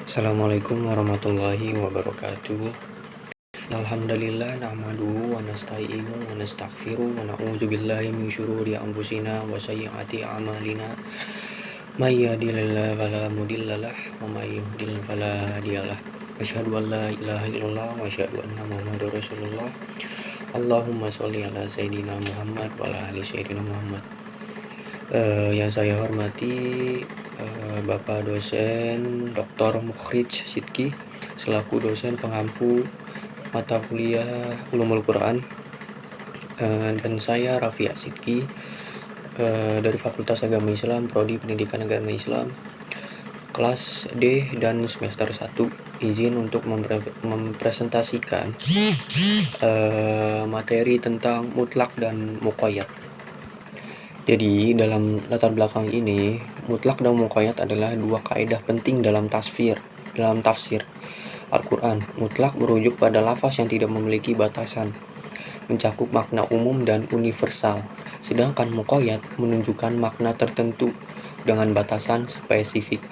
Assalamualaikum warahmatullahi wabarakatuh. Alhamdulillah nahmaduhu wa nasta'inu wa nastaghfiruh wa na'udzu billahi min syururi anfusina wa sayyiati a'malina. May yahdihillahu fala mudhillalah wa may yudhlil fala hadiyalah. Asyhadu an la ilaha illallah wa asyhadu anna Muhammadar Rasulullah. Allahumma sholli ala sayyidina Muhammad wa ala ali sayyidina Muhammad. Yang saya hormati Bapak dosen Dr. Mukhrij Sidki selaku dosen pengampu mata kuliah Ulumul Quran, dan saya Raffi Sidki dari Fakultas Agama Islam, Prodi Pendidikan Agama Islam, kelas D dan semester 1, izin untuk mempresentasikan materi tentang mutlak dan muqayyad. Jadi dalam latar belakang ini, mutlak dan muqayyad adalah dua kaidah penting dalam tafsir Al-Quran. Mutlak merujuk pada lafaz yang tidak memiliki batasan, mencakup makna umum dan universal. Sedangkan muqayyad menunjukkan makna tertentu dengan batasan spesifik.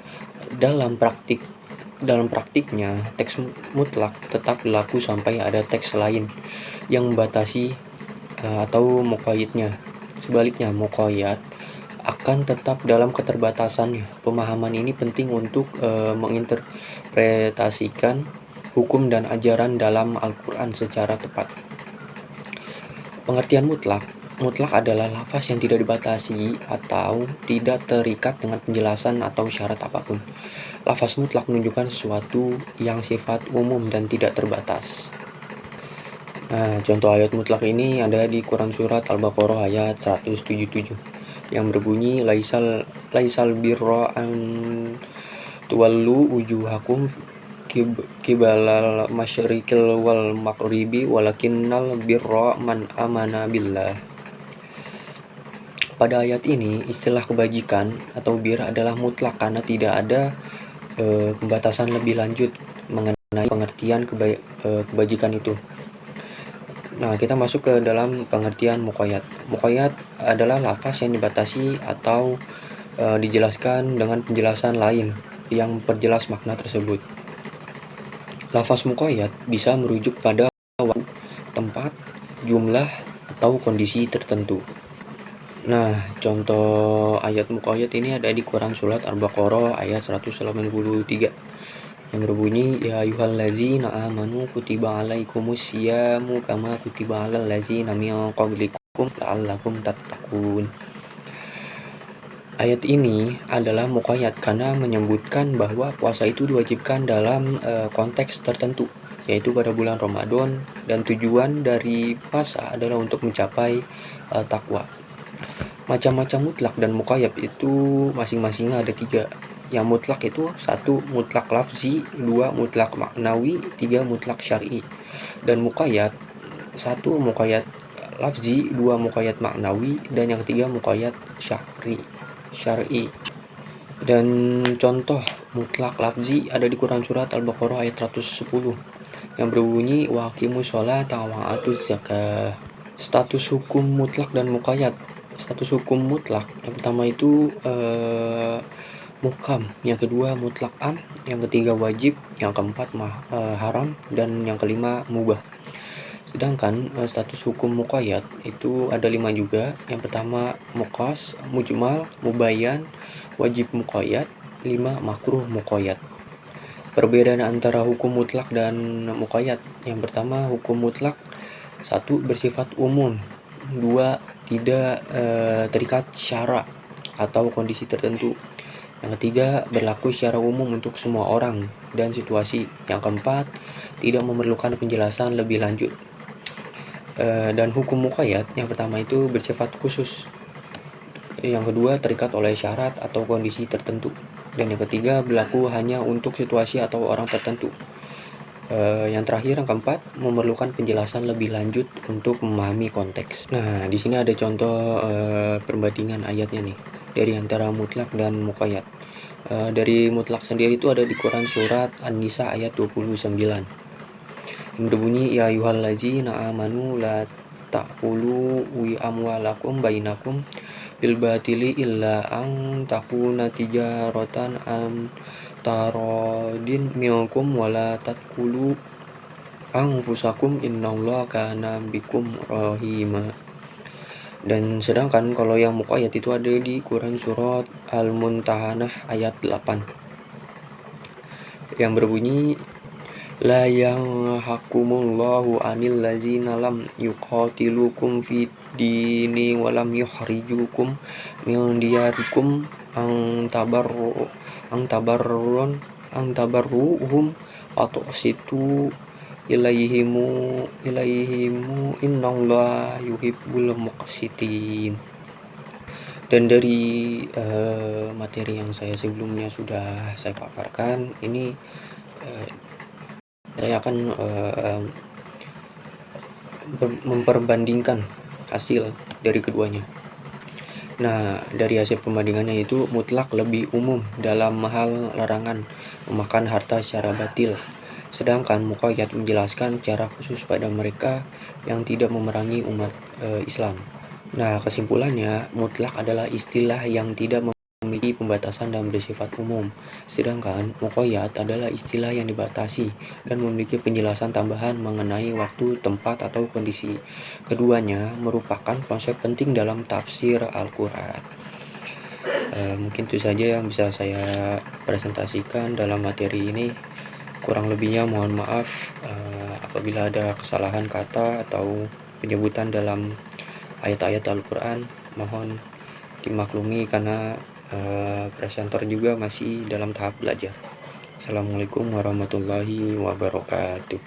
Dalam praktiknya, teks mutlak tetap berlaku sampai ada teks lain yang membatasi atau muqayyadnya. Sebaliknya, muqayyad akan tetap dalam keterbatasannya. Pemahaman ini penting untuk menginterpretasikan hukum dan ajaran dalam Al-Quran secara tepat. Pengertian mutlak adalah lafaz yang tidak dibatasi atau tidak terikat dengan penjelasan atau syarat apapun. Lafaz mutlak menunjukkan sesuatu yang sifat umum dan tidak terbatas. Nah, contoh ayat mutlak ini ada di Quran Surat Al-Baqarah ayat 177 yang berbunyi laisal birra an tuwallu wujuhakum kibalal masyriqil wal maghribi walakinnal birra man amana billah. Pada ayat ini, istilah kebajikan atau bir adalah mutlak karena tidak ada pembatasan lebih lanjut mengenai pengertian kebajikan itu. Nah, kita masuk ke dalam pengertian muqayyad. Muqayyad adalah lafaz yang dibatasi atau dijelaskan dengan penjelasan lain yang memperjelas makna tersebut. Lafaz muqayyad bisa merujuk pada waktu, tempat, jumlah, atau kondisi tertentu. Nah, contoh ayat muqayyad ini ada di Quran Surat Al-Baqarah ayat 183 yang berbunyi ya ayyuhallazina amanu kutiba alaikumus syiyamu kama kutiba alal ladzina min qablikum la'allakum tattaqun. Ayat ini adalah muqayyad karena menyebutkan bahwa puasa itu diwajibkan dalam konteks tertentu, yaitu pada bulan Ramadan, dan tujuan dari puasa adalah untuk mencapai takwa. Macam-macam mutlak dan muqayyad itu masing-masing ada 3. Yang mutlak itu 1 mutlak lafzi, 2 mutlak maknawi, 3 mutlak syar'i. Dan muqayyad 1 muqayyad lafzi, 2 muqayyad maknawi, dan yang ketiga muqayyad syar'i. Dan contoh mutlak lafzi ada di Quran Surat Al-Baqarah ayat 110 yang berbunyi wa aqimus sholata wa atuz zakah. Status hukum mutlak dan muqayyad. Status hukum mutlak yang pertama itu muhkam, yang kedua mutlak am, yang ketiga wajib, yang keempat haram, dan yang kelima mubah. Sedangkan status hukum muqayyad itu ada 5 juga. Yang pertama muqas, mujmal, mubayyan, wajib muqayyad, 5 makruh muqayyad. Perbedaan antara hukum mutlak dan muqayyad. Yang pertama hukum mutlak 1 bersifat umum, 2 tidak terikat syarat atau kondisi tertentu. Yang ketiga, berlaku secara umum untuk semua orang dan situasi. Yang keempat, tidak memerlukan penjelasan lebih lanjut. Dan hukum muqayyad yang pertama itu bersifat khusus. Yang kedua, terikat oleh syarat atau kondisi tertentu. Dan yang ketiga, berlaku hanya untuk situasi atau orang tertentu. Yang terakhir, yang keempat, memerlukan penjelasan lebih lanjut untuk memahami konteks. Nah, di sini ada contoh perbandingan ayatnya nih dari antara mutlak dan muqayyad. Dari mutlak sendiri itu ada di Quran Surat An-Nisa ayat 29 yang berbunyi ya ayyuhallazina amanu la ta'kulu amwalakum bainakum bil batili illa an takuna tijaratan an taradin minkum wala taqtulu anfusakum innallaha kana bikum rahima. Dan sedangkan kalau yang muqayyad itu ada di Quran surat Al-Mumtahanah ayat 8 yang berbunyi la yanhakumullahu 'anil ladzina lam yuqatilukum fid dini wa lam yukhrijukum min diyarikum ang tabarruhum wa tuqsitu ilaihimu innallaha yuhibbul muqsitin. Dan dari materi yang saya sebelumnya sudah saya paparkan, ini saya akan memperbandingkan hasil dari keduanya. Nah, dari hasil perbandingannya itu mutlak lebih umum dalam hal larangan memakan harta secara batil, sedangkan muqayyad menjelaskan secara khusus pada mereka yang tidak memerangi umat Islam. Nah, kesimpulannya, mutlak adalah istilah yang tidak memiliki pembatasan dan bersifat umum, sedangkan muqayyad adalah istilah yang dibatasi dan memiliki penjelasan tambahan mengenai waktu, tempat, atau kondisi. Keduanya merupakan konsep penting dalam tafsir Al-Quran. Mungkin itu saja yang bisa saya presentasikan dalam materi ini. Kurang lebihnya mohon maaf apabila ada kesalahan kata atau penyebutan dalam ayat-ayat Al-Quran. Mohon dimaklumi karena presenter juga masih dalam tahap belajar. Assalamualaikum warahmatullahi wabarakatuh.